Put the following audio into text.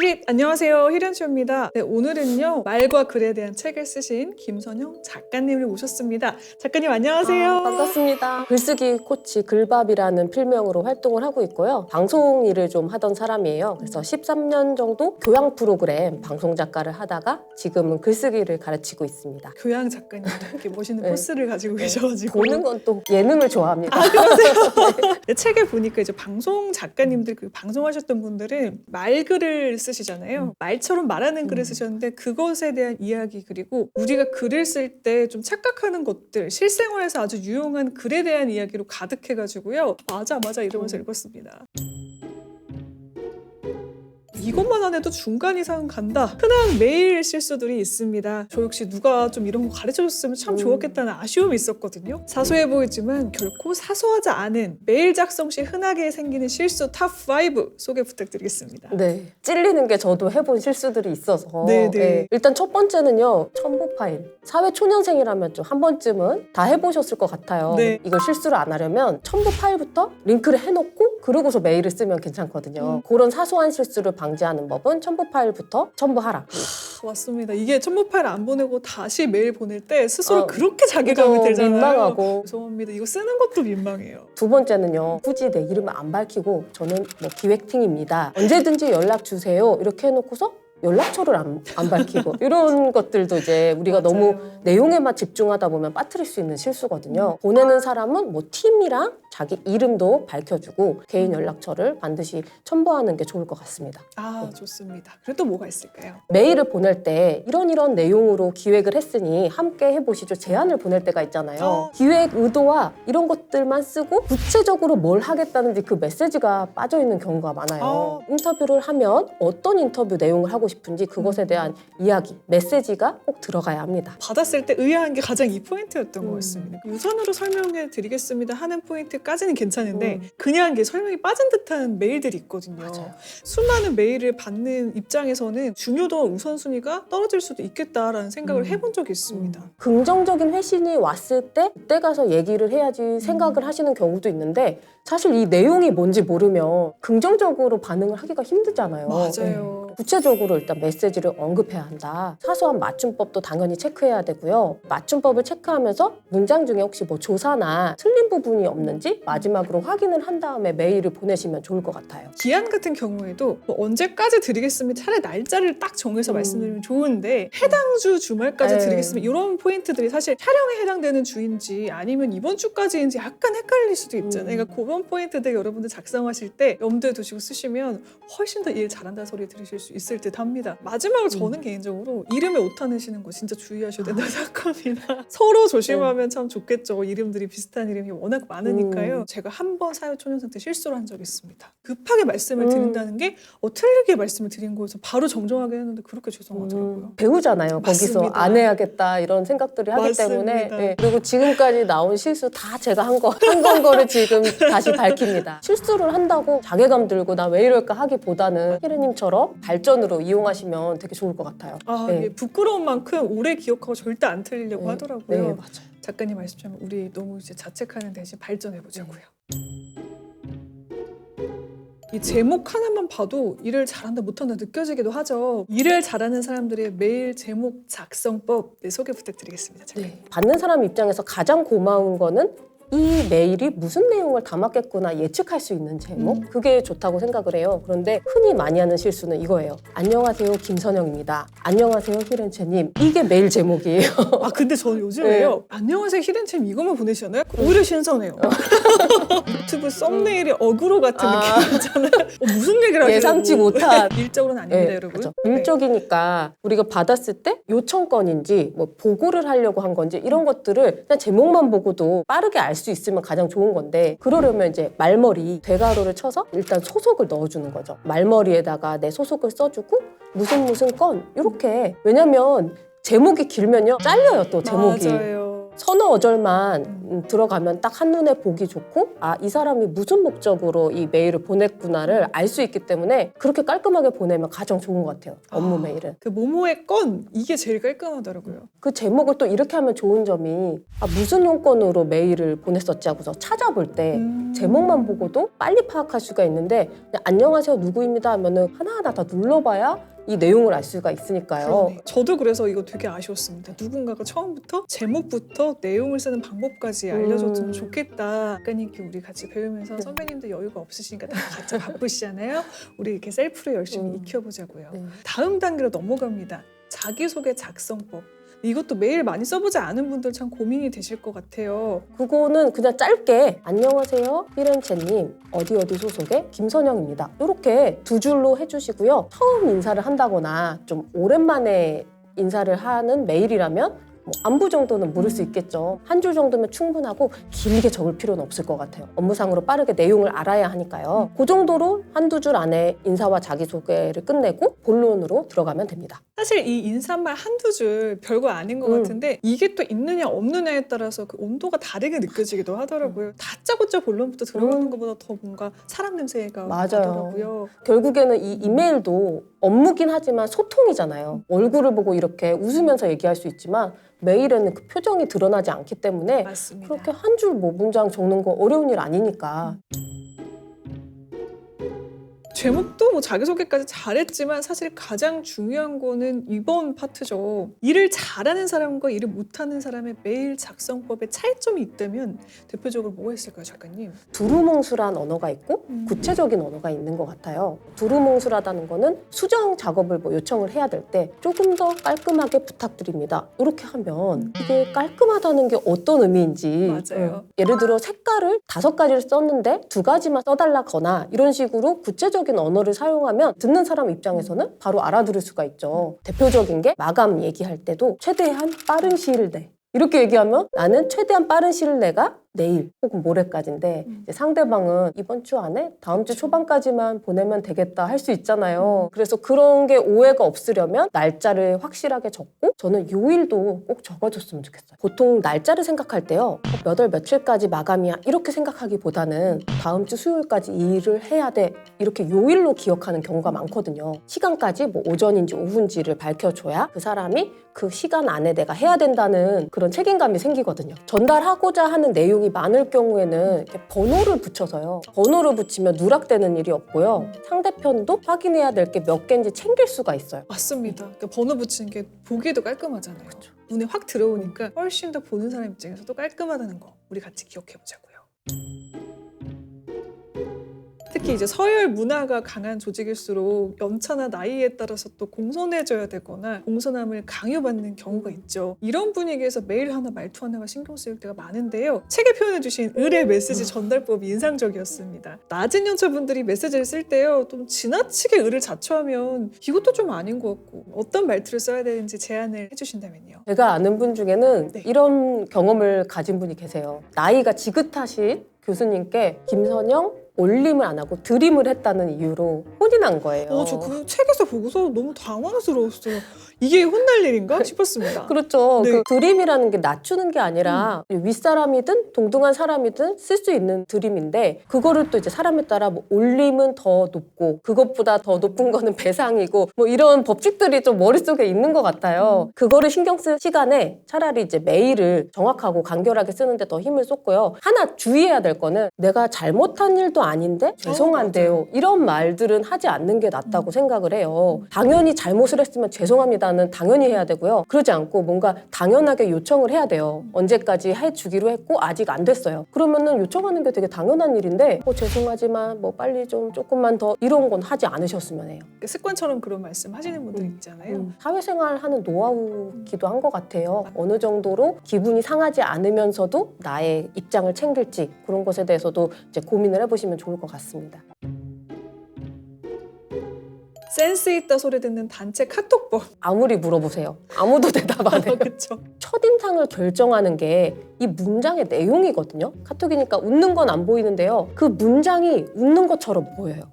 히릿, 안녕하세요. 히렌쇼입니다. 네, 오늘은요, 말과 글에 대한 책을 쓰신 김선영 작가님을 모셨습니다. 작가님 안녕하세요. 반갑습니다. 글쓰기 코치 글밥이라는 필명으로 활동을 하고 있고요. 방송 일을 좀 하던 사람이에요. 그래서 13년 정도 교양 프로그램 방송 작가를 하다가 지금은 글쓰기를 가르치고 있습니다. 교양 작가님 이렇게 멋있는 네. 포스를 가지고 계셔가지고 보는 건 또 예능을 좋아합니다. 네, 책에 보니까 이제 방송 작가님들 그 방송하셨던 분들은 말글을 쓰시잖아요. 말처럼 말하는 글을 쓰셨는데 그것에 대한 이야기 그리고 우리가 글을 쓸 때 좀 착각하는 것들 실생활에서 아주 유용한 글에 대한 이야기로 가득해가지고요. 맞아 이러면서 읽었습니다. 이것만 안 해도 중간 이상 간다. 흔한 메일 실수들이 있습니다. 저 역시 누가 좀 이런 거 가르쳐줬으면 참 좋았겠다는 아쉬움이 있었거든요. 사소해 보이지만 결코 사소하지 않은 메일 작성 시 흔하게 생기는 실수 탑5 소개 부탁드리겠습니다. 네, 찔리는 게 저도 해본 실수들이 있어서 네네. 네. 일단 첫 번째는요, 첨부 파일. 사회 초년생이라면 좀 한 번쯤은 다 해보셨을 것 같아요. 네. 이걸 실수를 안 하려면 첨부 파일부터 링크를 해놓고 그러고서 메일을 쓰면 괜찮거든요. 그런 사소한 실수를 방지하는 법은 첨부 파일부터 첨부하라. 맞습니다. 이게 첨부 파일 안 보내고 다시 메일 보낼 때 스스로 그렇게 자괴감이 그죠, 들잖아요. 민망하고. 죄송합니다. 이거 쓰는 것도 민망해요. 두 번째는요, 굳이 내 이름을 안 밝히고 저는 뭐 기획팀입니다. 언제든지 연락 주세요. 이렇게 해놓고서 연락처를 안 밝히고 이런 것들도 이제 우리가 맞아요. 너무 내용에만 집중하다 보면 빠뜨릴 수 있는 실수거든요. 보내는 사람은 뭐 팀이랑 자기 이름도 밝혀주고 개인 연락처를 반드시 첨부하는 게 좋을 것 같습니다. 아, 좋습니다. 그리고 또 뭐가 있을까요? 메일을 보낼 때 이런 내용으로 기획을 했으니 함께 해보시죠. 제안을 보낼 때가 있잖아요. 기획 의도와 이런 것들만 쓰고 구체적으로 뭘 하겠다는지 그 메시지가 빠져있는 경우가 많아요. 인터뷰를 하면 어떤 인터뷰 내용을 하고 싶은지 그것에 대한 이야기, 메시지가 꼭 들어가야 합니다. 받았을 때 의아한 게 가장 이 포인트였던 것 같습니다. 우선으로 설명해 드리겠습니다 하는 포인트까지는 괜찮은데 그냥 이게 설명이 빠진 듯한 메일들이 있거든요. 맞아요. 수많은 메일을 받는 입장에서는 중요도와 우선순위가 떨어질 수도 있겠다라는 생각을 해본 적이 있습니다. 긍정적인 회신이 왔을 때 그때 가서 얘기를 해야지 생각을 하시는 경우도 있는데 사실 이 내용이 뭔지 모르면 긍정적으로 반응을 하기가 힘들잖아요. 맞아요. 구체적으로 일단 메시지를 언급해야 한다. 사소한 맞춤법도 당연히 체크해야 되고요. 맞춤법을 체크하면서 문장 중에 혹시 뭐 조사나 틀린 부분이 없는지 마지막으로 확인을 한 다음에 메일을 보내시면 좋을 것 같아요. 기한 같은 경우에도 뭐 언제까지 드리겠습니다. 차라리 날짜를 딱 정해서 말씀드리면 좋은데 해당 주 주말까지 에이. 드리겠습니다. 이런 포인트들이 사실 촬영에 해당되는 주인지 아니면 이번 주까지인지 약간 헷갈릴 수도 있잖아요. 그러니까 그런 포인트들 여러분들 작성하실 때 염두에 두시고 쓰시면 훨씬 더 일 잘한다는 소리 들으실 수 있을 듯 합니다. 마지막으로 저는 개인적으로 이름에 오타 내시는 거 진짜 주의하셔야 된다고 생각합니다. 서로 조심하면 참 좋겠죠. 이름들이 비슷한 이름이 워낙 많으니까요. 제가 한 번 사회초년생 때 실수를 한 적이 있습니다. 급하게 말씀을 드린다는 게 틀리게 말씀을 드린 거여서 바로 정정하게 했는데 그렇게 죄송하더라고요. 배우잖아요. 거기서 맞습니다. 안 해야겠다 이런 생각들을 하기 맞습니다. 때문에 예. 그리고 지금까지 나온 실수 다 제가 한 거를 지금 다시 밝힙니다. 실수를 한다고 자괴감 들고 나 왜 이럴까 하기보다는 히르님처럼 발전으로 이용하시면 되게 좋을 것 같아요. 아, 네. 예, 부끄러운 만큼 오래 기억하고 절대 안 틀리려고 네. 하더라고요. 네, 맞아요. 작가님 말씀처럼 우리 너무 이제 자책하는 대신 발전해보자고요. 이 제목 하나만 봐도 일을 잘한다 못한다 느껴지기도 하죠. 일을 잘하는 사람들의 메일 제목 작성법 소개 부탁드리겠습니다. 작가님. 받는 사람 입장에서 가장 고마운 거는 이 메일이 무슨 내용을 담았겠구나 예측할 수 있는 제목? 그게 좋다고 생각을 해요. 그런데 흔히 많이 하는 실수는 이거예요. 안녕하세요, 김선영입니다. 안녕하세요, 히렌체님. 이게 메일 제목이에요. 아, 근데 저는 요즘에요. 안녕하세요 히렌챔 이것만 보내시잖아요. 오히려 신선해요. 유튜브 썸네일이 어그로 같은 느낌이잖아요. 무슨 얘기를 하시는 예상치 못한. 일적으로는 아닙니다, 네, 여러분. 그렇죠. 일적이니까 우리가 받았을 때 요청건인지 뭐 보고를 하려고 한 건지 이런 것들을 그냥 제목만 보고도 빠르게 알 수 있으면 가장 좋은 건데 그러려면 이제 말머리 대괄호를 쳐서 일단 소속을 넣어주는 거죠. 말머리에다가 내 소속을 써주고 무슨 건 이렇게. 왜냐면 제목이 길면요 잘려요. 또 제목이 맞아요. 서너 어절만 들어가면 딱 한눈에 보기 좋고 아, 이 사람이 무슨 목적으로 이 메일을 보냈구나를 알 수 있기 때문에 그렇게 깔끔하게 보내면 가장 좋은 것 같아요. 업무 메일은. 그 모모의 건 이게 제일 깔끔하더라고요. 그 제목을 또 이렇게 하면 좋은 점이 아, 무슨 용건으로 메일을 보냈었지 하고서 찾아볼 때 제목만 보고도 빨리 파악할 수가 있는데 그냥 안녕하세요 누구입니다 하면은 하나하나 다 눌러봐야 이 내용을 알 수가 있으니까요. 그러네. 저도 그래서 이거 되게 아쉬웠습니다. 누군가가 처음부터 제목부터 내용을 쓰는 방법까지 알려줬으면 좋겠다. 약간 이렇게 우리 같이 배우면서 선배님도 여유가 없으시니까 다 같이 바쁘시잖아요. 우리 이렇게 셀프로 열심히 익혀보자고요. 네. 다음 단계로 넘어갑니다. 자기소개 작성법. 이것도 메일 많이 써보지 않은 분들 참 고민이 되실 것 같아요. 그거는 그냥 짧게 안녕하세요 피렌체님 어디 소속의 김선영입니다. 이렇게 두 줄로 해주시고요. 처음 인사를 한다거나 좀 오랜만에 인사를 하는 메일이라면 뭐 안부 정도는 물을 수 있겠죠. 한 줄 정도면 충분하고 길게 적을 필요는 없을 것 같아요. 업무상으로 빠르게 내용을 알아야 하니까요. 그 정도로 한두 줄 안에 인사와 자기소개를 끝내고 본론으로 들어가면 됩니다. 사실 이 인사말 한두 줄 별거 아닌 것 같은데 이게 또 있느냐 없느냐에 따라서 그 온도가 다르게 느껴지기도 하더라고요. 다짜고짜 본론부터 들어가는 것보다 더 뭔가 사람 냄새가 맞아요. 나더라고요. 결국에는 이 이메일도 업무긴 하지만 소통이잖아요. 얼굴을 보고 이렇게 웃으면서 얘기할 수 있지만 메일에는 그 표정이 드러나지 않기 때문에 맞습니다. 그렇게 한 줄 뭐 문장 적는 거 어려운 일 아니니까. 제목도 뭐 자기소개까지 잘했지만 사실 가장 중요한 거는 이번 파트죠. 일을 잘하는 사람과 일을 못하는 사람의 메일 작성법에 차이점이 있다면 대표적으로 뭐가 있을까요, 작가님? 두루뭉술한 언어가 있고 구체적인 언어가 있는 것 같아요. 두루뭉술하다는 거는 수정 작업을 뭐 요청을 해야 될 때 조금 더 깔끔하게 부탁드립니다. 이렇게 하면 이게 깔끔하다는 게 어떤 의미인지 맞아요. 예를 들어 색깔을 5가지를 썼는데 2가지만 써달라거나 이런 식으로 구체적인 언어를 사용하면 듣는 사람 입장에서는 바로 알아들을 수가 있죠. 대표적인 게 마감 얘기할 때도 최대한 빠른 시일 내 이렇게 얘기하면 나는 최대한 빠른 시일 내가 내일 혹은 모레까지인데 이제 상대방은 이번 주 안에 다음 주 초반까지만 보내면 되겠다 할 수 있잖아요. 그래서 그런 게 오해가 없으려면 날짜를 확실하게 적고 저는 요일도 꼭 적어줬으면 좋겠어요. 보통 날짜를 생각할 때요. 몇 월 며칠까지 마감이야 이렇게 생각하기보다는 다음 주 수요일까지 이 일을 해야 돼 이렇게 요일로 기억하는 경우가 많거든요. 시간까지 뭐 오전인지 오후인지를 밝혀줘야 그 사람이 그 시간 안에 내가 해야 된다는 그런 책임감이 생기거든요. 전달하고자 하는 내용이 많을 경우에는 이렇게 번호를 붙여서요. 번호를 붙이면 누락되는 일이 없고요. 상대편도 확인해야 될 게 몇 개인지 챙길 수가 있어요. 맞습니다. 그러니까 번호 붙이는 게 보기에도 깔끔하잖아요. 그렇죠. 눈에 확 들어오니까 훨씬 더 보는 사람 입장에서도 깔끔하다는 거 우리 같이 기억해보자고요. 특히 이제 서열 문화가 강한 조직일수록 연차나 나이에 따라서 또 공손해져야 되거나 공손함을 강요받는 경우가 있죠. 이런 분위기에서 메일 하나 말투 하나가 신경 쓰일 때가 많은데요. 책에 표현해주신 의뢰 메시지 전달법이 인상적이었습니다. 낮은 연차분들이 메시지를 쓸 때요. 좀 지나치게 의를 자처하면 이것도 좀 아닌 것 같고 어떤 말투를 써야 되는지 제안을 해주신다면요. 제가 아는 분 중에는 네. 이런 경험을 가진 분이 계세요. 나이가 지긋하신 교수님께 김선영 올림을 안 하고 드림을 했다는 이유로 혼이 난 거예요. 저 그 책에서 보고서 너무 당황스러웠어요. 이게 혼날 일인가 싶었습니다. 그렇죠. 네. 그 드림이라는 게 낮추는 게 아니라 윗사람이든 동등한 사람이든 쓸 수 있는 드림인데 그거를 또 이제 사람에 따라 뭐 올림은 더 높고 그것보다 더 높은 거는 배상이고 뭐 이런 법칙들이 좀 머릿속에 있는 것 같아요. 그거를 신경 쓸 시간에 차라리 이제 메일을 정확하고 간결하게 쓰는데 더 힘을 쏟고요. 하나 주의해야 될 거는 내가 잘못한 일도 아닌데 죄송한데요. 이런 말들은 하지 않는 게 낫다고 생각을 해요. 당연히 잘못을 했으면 죄송합니다는 당연히 해야 되고요. 그러지 않고 뭔가 당연하게 요청을 해야 돼요. 언제까지 해주기로 했고 아직 안 됐어요. 그러면은 요청하는 게 되게 당연한 일인데 죄송하지만 뭐 빨리 좀 조금만 더 이런 건 하지 않으셨으면 해요. 습관처럼 그런 말씀 하시는 분들 있잖아요. 사회생활 하는 노하우기도 한 것 같아요. 어느 정도로 기분이 상하지 않으면서도 나의 입장을 챙길지 그런 것에 대해서도 이제 고민을 해보시면 좋을 것 같습니다. 센스 있다 소리 듣는 단체 카톡법. 아무리 물어보세요. 아무도 대답 안 해요. 그렇죠. 첫인상을 결정하는 게 이 문장의 내용이거든요. 카톡이니까 웃는 건 안 보이는데요. 그 문장이 웃는 것처럼 보여요.